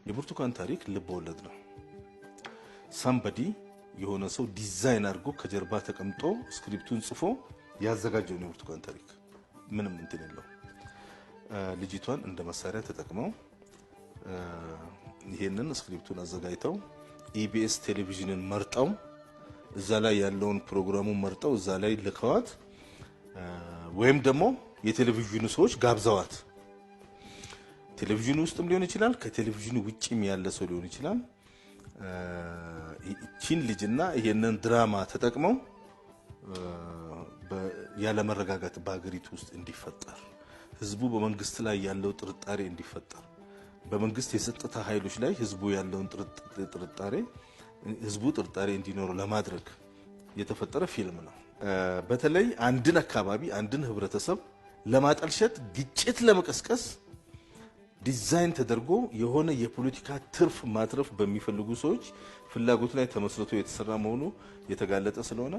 የብርቱካን ታሪክ ልብ ወለድ ነው። ሳምባዲ የሆነ ሰው ዲዛይን አድርጎ ከጀርባ ተቀምጦ ስክሪፕቱን ጽፎ ያዘጋጀው ነው የብርቱካን ታሪክ። ምንም እንትን የለው። ልጅቷን እንደ መሳሪያ ተጠቅመው ይሄንን ስክሪፕቱን አዘጋጅተው ኢቢኤስ ቴሌቪዥንን መርጠው እዛ ላይ ያለውን ፕሮግራሙን መርጠው እዛ ላይ ልከዋት ወይም ደግሞ የቴሌቪዥኑ ሰዎች ጋብዘዋት ቴሌቪዥኑ ውስጥም ሊሆን ይችላል ከቴሌቪዥኑ ውጪም ያለ ሰው ሊሆን ይችላል እቺን ልጅና ይሄንን ድራማ ተጠቅመው ያለ መረጋጋት በአገሪቱ ውስጥ እንዲፈጠር ህዝቡ በመንግስት ላይ ያለው ጥርጣሬ እንዲፈጠር በመንግስት የጸጥታ ኃይሎች ላይ ህዝቡ ያለውን ጥርጣሬ እንዲኖር ለማድረግ የተፈጠረ ፊልም ነው። በተለይ አንድን አካባቢ አንድን ህብረተሰብ ለማጠልሸት ግጭት ለመቀስቀስ ዲዛይን ተደርጎ የሆነ የፖለቲካ ትርፍ ማትረፍ በሚፈልጉ ሰዎች ፍላጎት ላይ ተመስርቶ የተሰራ መሆኑ የተጋለጠ ስለሆነ